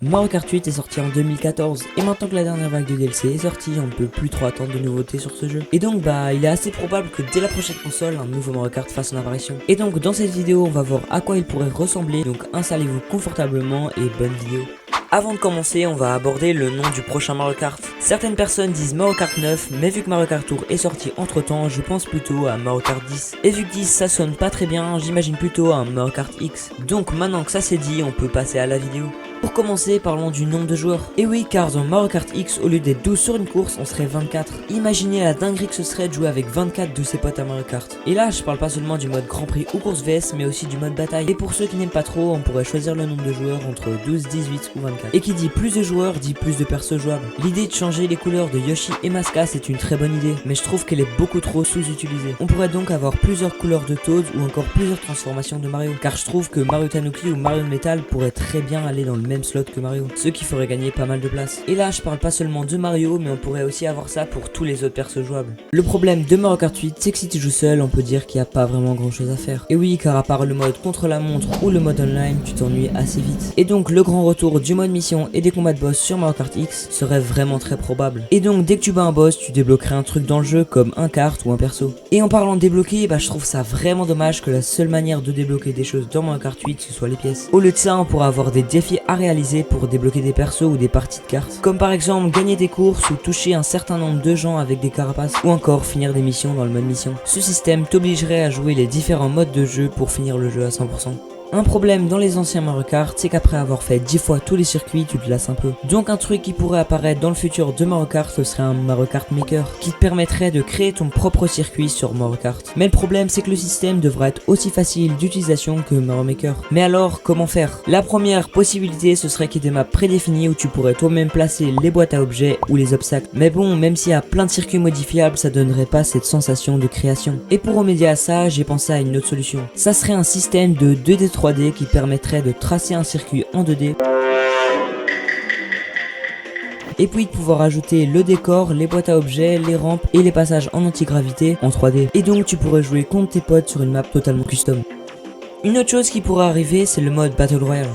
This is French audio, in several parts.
Mario Kart 8 est sorti en 2014 et maintenant que la dernière vague de DLC est sortie, on ne peut plus trop attendre de nouveautés sur ce jeu. Et donc il est assez probable que dès la prochaine console, un nouveau Mario Kart fasse son apparition. Et donc dans cette vidéo, on va voir à quoi il pourrait ressembler, donc installez-vous confortablement et bonne vidéo. Avant de commencer, on va aborder le nom du prochain Mario Kart. Certaines personnes disent Mario Kart 9, mais vu que Mario Kart Tour est sorti entre temps, je pense plutôt à Mario Kart 10. Et vu que 10 ça sonne pas très bien, j'imagine plutôt à un Mario Kart X. Donc maintenant que ça c'est dit, on peut passer à la vidéo. Pour commencer, parlons du nombre de joueurs. Et oui, car dans Mario Kart X, au lieu d'être 12 sur une course, on serait 24. Imaginez la dinguerie que ce serait de jouer avec 24 de ses potes à Mario Kart. Et là, je parle pas seulement du mode Grand Prix ou course VS, mais aussi du mode bataille. Et pour ceux qui n'aiment pas trop, on pourrait choisir le nombre de joueurs entre 12, 18 ou 24. Et qui dit plus de joueurs, dit plus de persos jouables. L'idée de changer les couleurs de Yoshi et Masca, c'est une très bonne idée, mais je trouve qu'elle est beaucoup trop sous-utilisée. On pourrait donc avoir plusieurs couleurs de Toad ou encore plusieurs transformations de Mario. Car je trouve que Mario Tanuki ou Mario Metal pourraient très bien aller dans le même slot que Mario, ce qui ferait gagner pas mal de place. Et là je parle pas seulement de Mario, mais on pourrait aussi avoir ça pour tous les autres persos jouables. Le problème de Mario Kart 8, c'est que si tu joues seul, on peut dire qu'il n'y a pas vraiment grand chose à faire. Et oui, car à part le mode contre la montre ou le mode online, tu t'ennuies assez vite. Et donc le grand retour du mode mission et des combats de boss sur Mario Kart X serait vraiment très probable. Et donc dès que tu bats un boss, tu débloquerais un truc dans le jeu comme un kart ou un perso. Et en parlant de débloquer, je trouve ça vraiment dommage que la seule manière de débloquer des choses dans Mario Kart 8 ce soit les pièces. Au lieu de ça, on pourrait avoir des défis à réaliser pour débloquer des persos ou des parties de cartes, comme par exemple gagner des courses ou toucher un certain nombre de gens avec des carapaces, ou encore finir des missions dans le mode mission. Ce système t'obligerait à jouer les différents modes de jeu pour finir le jeu à 100%. Un problème dans les anciens Mario Kart, c'est qu'après avoir fait 10 fois tous les circuits, tu te lasses un peu. Donc un truc qui pourrait apparaître dans le futur de Mario Kart, ce serait un Mario Kart Maker, qui te permettrait de créer ton propre circuit sur Mario Kart. Mais le problème, c'est que le système devrait être aussi facile d'utilisation que Mario Maker. Mais alors, comment faire? La première possibilité, ce serait qu'il y ait des maps prédéfinies où tu pourrais toi-même placer les boîtes à objets ou les obstacles. Mais bon, même s'il y a plein de circuits modifiables, ça donnerait pas cette sensation de création. Et pour remédier à ça, j'ai pensé à une autre solution. Ça serait un système de 2D 3D qui permettrait de tracer un circuit en 2D et puis de pouvoir ajouter le décor, les boîtes à objets, les rampes et les passages en antigravité en 3D. Et donc tu pourrais jouer contre tes potes sur une map totalement custom. Une autre chose qui pourrait arriver, c'est le mode Battle Royale.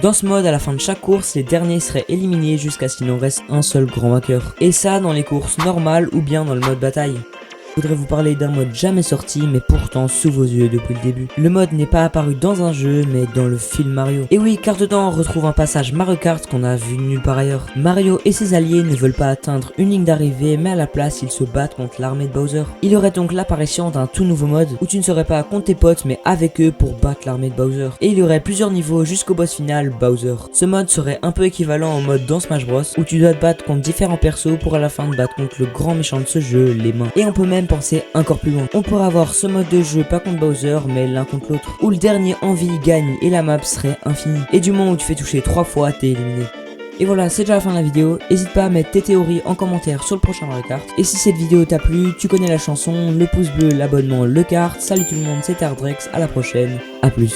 Dans ce mode, à la fin de chaque course, les derniers seraient éliminés jusqu'à ce qu'il n'en reste un seul grand vainqueur. Et ça dans les courses normales ou bien dans le mode bataille. Je voudrais vous parler d'un mode jamais sorti mais pourtant sous vos yeux depuis le début. Le mode n'est pas apparu dans un jeu mais dans le film Mario. Et oui, car dedans on retrouve un passage Mario Kart qu'on a vu nulle part ailleurs. Mario et ses alliés ne veulent pas atteindre une ligne d'arrivée mais à la place ils se battent contre l'armée de Bowser. Il y aurait donc l'apparition d'un tout nouveau mode où tu ne serais pas contre tes potes mais avec eux pour battre l'armée de Bowser. Et il y aurait plusieurs niveaux jusqu'au boss final Bowser. Ce mode serait un peu équivalent au mode dans Smash Bros où tu dois te battre contre différents persos pour à la fin te battre contre le grand méchant de ce jeu, les mains. Et on peut même penser encore plus loin. On pourrait avoir ce mode de jeu pas contre Bowser mais l'un contre l'autre, où le dernier en vie gagne et la map serait infinie. Et du moment où tu fais toucher 3 fois, t'es éliminé. Et voilà, c'est déjà la fin de la vidéo. N'hésite pas à mettre tes théories en commentaire sur le prochain Mario Kart. Et si cette vidéo t'a plu, tu connais la chanson, le pouce bleu, l'abonnement, le kart. Salut tout le monde, c'était Ardrex, à la prochaine, à plus.